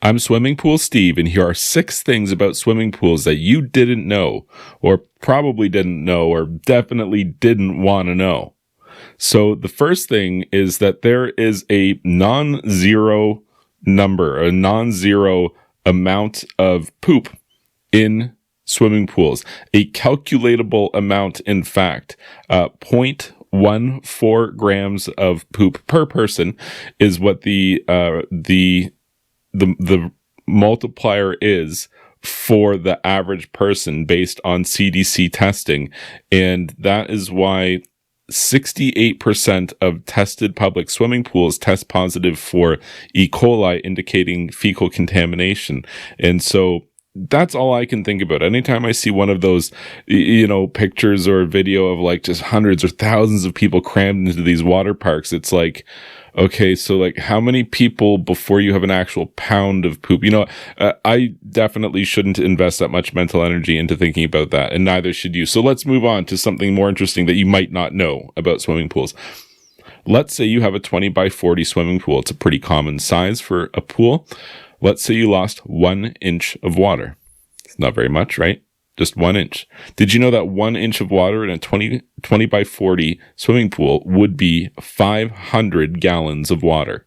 I'm Swimming Pool Steve, and here are 6 things about swimming pools that you didn't know, or probably didn't know, or definitely didn't want to know. So the first thing is that there is a non-zero number, a non-zero amount of poop in swimming pools, a calculatable amount, in fact. 0.14 grams of poop per person is what the multiplier is for the average person based on CDC testing. And that is why 68% of tested public swimming pools test positive for E. coli, indicating fecal contamination. And so that's all I can think about. Anytime I see one of those, pictures or video of like just hundreds or thousands of people crammed into these water parks, it's like, okay, so like how many people before you have an actual pound of poop? I definitely shouldn't invest that much mental energy into thinking about that, and neither should you. So let's move on to something more interesting that you might not know about swimming pools. Let's say you have a 20 by 40 swimming pool. It's a pretty common size for a pool. Let's say you lost 1 inch of water. It's not very much, right? Just 1 inch. Did you know that 1 inch of water in a 20 by 40 swimming pool would be 500 gallons of water?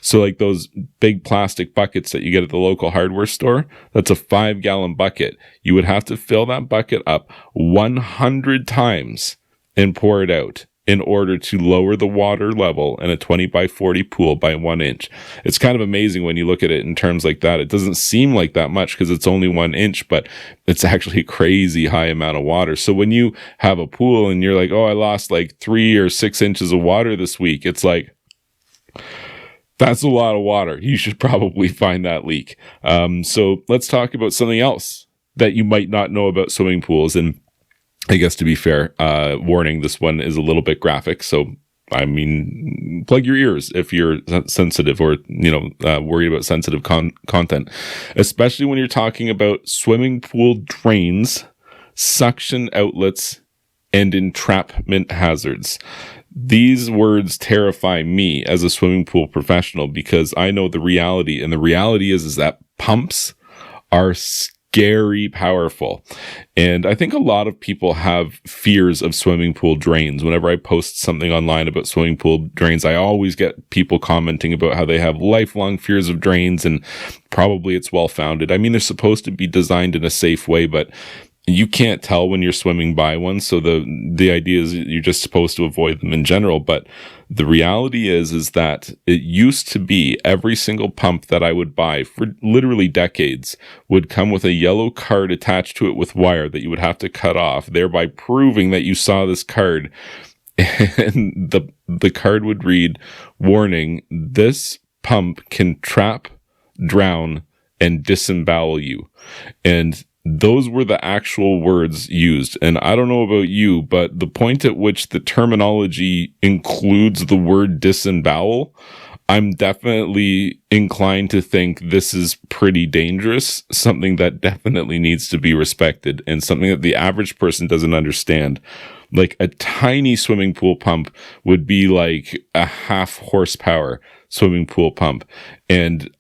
So like those big plastic buckets that you get at the local hardware store, that's a 5-gallon bucket. You would have to fill that bucket up 100 times and pour it out in order to lower the water level in a 20 by 40 pool by 1 inch. It's kind of amazing when you look at it in terms like that. It doesn't seem like that much because it's only 1 inch, but it's actually a crazy high amount of water. So when you have a pool and you're like, oh, I lost like 3 or 6 inches of water this week, it's like, that's a lot of water. You should probably find that leak. So let's talk about something else that you might not know about swimming pools. And I guess to be fair, warning, this one is a little bit graphic. So, I mean, plug your ears if you're sensitive or, worried about sensitive content, especially when you're talking about swimming pool drains, suction outlets, and entrapment hazards. These words terrify me as a swimming pool professional because I know the reality, and the reality is that pumps are scary powerful. And I think a lot of people have fears of swimming pool drains. Whenever I post something online about swimming pool drains, I always get people commenting about how they have lifelong fears of drains, and probably it's well-founded. I mean, they're supposed to be designed in a safe way, but you can't tell when you're swimming by one. So the idea is you're just supposed to avoid them in general. But the reality is that it used to be every single pump that I would buy for literally decades would come with a yellow card attached to it with wire that you would have to cut off, thereby proving that you saw this card. And the card would read, warning, this pump can trap, drown, and disembowel you. And those were the actual words used. And I don't know about you, but the point at which the terminology includes the word disembowel, I'm definitely inclined to think this is pretty dangerous, something that definitely needs to be respected, and something that the average person doesn't understand. Like a tiny swimming pool pump would be like a 0.5 horsepower swimming pool pump, and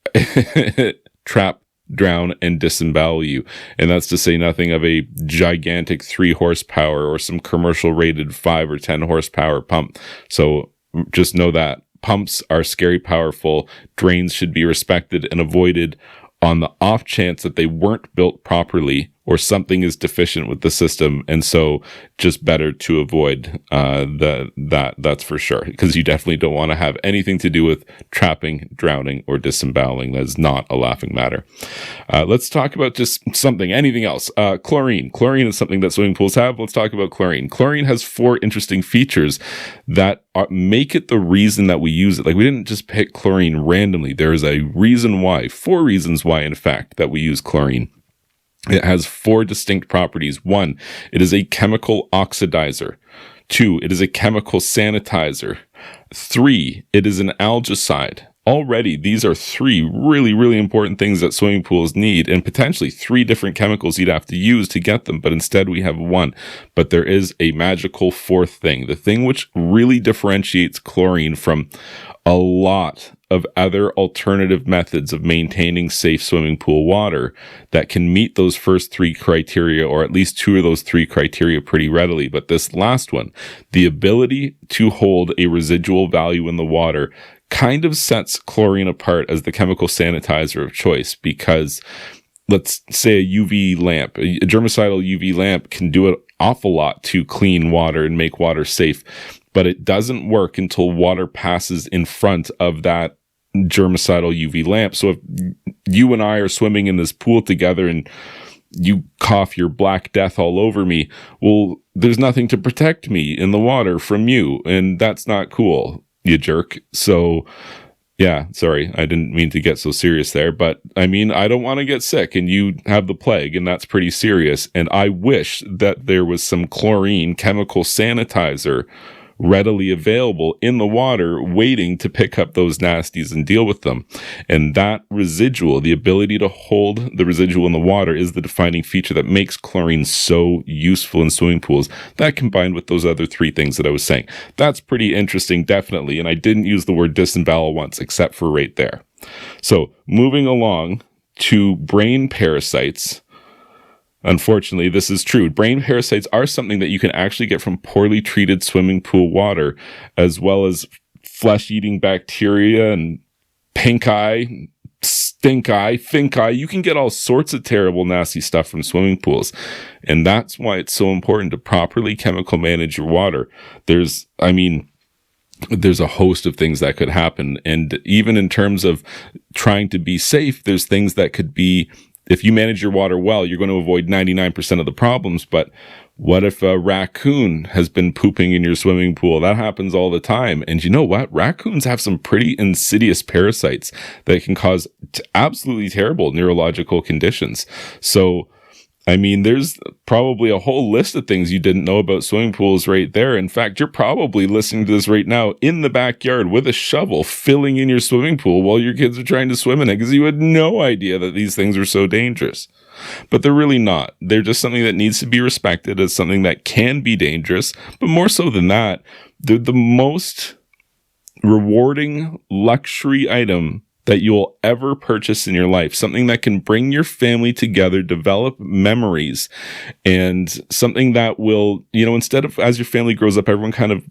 trap, drown, and disembowel you. And that's to say nothing of a gigantic 3 horsepower or some commercial rated 5 or 10 horsepower pump. So just know that pumps are scary powerful. Drains should be respected and avoided on the off chance that they weren't built properly or something is deficient with the system. And so just better to avoid that's for sure, because you definitely don't want to have anything to do with trapping, drowning, or disemboweling. That is not a laughing matter. Let's talk about just anything else. Chlorine. Chlorine is something that swimming pools have. Let's talk about chlorine. Chlorine has 4 interesting features that make it the reason that we use it. Like, we didn't just pick chlorine randomly. There is a reason why, 4 reasons why, in fact, that we use chlorine. It has 4 distinct properties. 1, it is a chemical oxidizer. 2, it is a chemical sanitizer. 3, it is an algicide. Already, these are 3 really, really important things that swimming pools need, and potentially 3 different chemicals you'd have to use to get them, but instead we have 1. But there is a magical 4th thing, the thing which really differentiates chlorine from a lot of other alternative methods of maintaining safe swimming pool water that can meet those first three criteria, or at least two of those three criteria, pretty readily. But this last one, the ability to hold a residual value in the water, kind of sets chlorine apart as the chemical sanitizer of choice, because let's say a UV lamp, a germicidal UV lamp can do an awful lot to clean water and make water safe, but it doesn't work until water passes in front of that germicidal UV lamp. So if you and I are swimming in this pool together and you cough your black death all over me, well, there's nothing to protect me in the water from you, and that's not cool, you jerk. So yeah, sorry, I didn't mean to get so serious there, but I mean, I don't want to get sick and you have the plague, and that's pretty serious. And I wish that there was some chlorine chemical sanitizer readily available in the water waiting to pick up those nasties and deal with them. And that residual, the ability to hold the residual in the water, is the defining feature that makes chlorine so useful in swimming pools. That combined with those other three things that I was saying, that's pretty interesting, definitely. And I didn't use the word disembowel once, except for right there. So moving along to brain parasites. Unfortunately, this is true. Brain parasites are something that you can actually get from poorly treated swimming pool water, as well as flesh-eating bacteria and pink eye, stink eye, think eye. You can get all sorts of terrible, nasty stuff from swimming pools. And that's why it's so important to properly chemical manage your water. There's a host of things that could happen. And even in terms of trying to be safe, there's things that could be, if you manage your water well, you're going to avoid 99% of the problems. But what if a raccoon has been pooping in your swimming pool? That happens all the time. And you know what? Raccoons have some pretty insidious parasites that can cause absolutely terrible neurological conditions. So, I mean, there's probably a whole list of things you didn't know about swimming pools right there. In fact, you're probably listening to this right now in the backyard with a shovel, filling in your swimming pool while your kids are trying to swim in it, because you had no idea that these things are so dangerous. But they're really not. They're just something that needs to be respected as something that can be dangerous. But more so than that, they're the most rewarding luxury item that you'll ever purchase in your life, something that can bring your family together, develop memories, and something that will, instead of, as your family grows up, everyone kind of,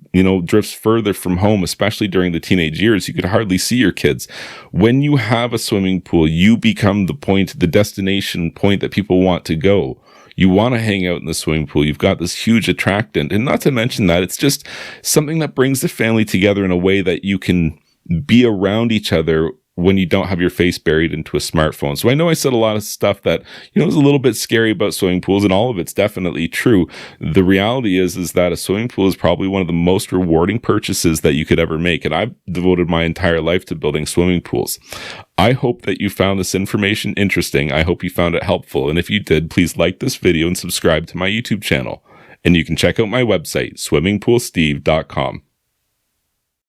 drifts further from home, especially during the teenage years. You could hardly see your kids. When you have a swimming pool, you become the destination point that people want to go. You want to hang out in the swimming pool. You've got this huge attractant. And not to mention that, it's just something that brings the family together in a way that you can be around each other when you don't have your face buried into a smartphone. So I know I said a lot of stuff that, is a little bit scary about swimming pools, and all of it's definitely true. The reality is that a swimming pool is probably one of the most rewarding purchases that you could ever make. And I've devoted my entire life to building swimming pools. I hope that you found this information interesting. I hope you found it helpful. And if you did, please like this video and subscribe to my YouTube channel. And you can check out my website, swimmingpoolsteve.com.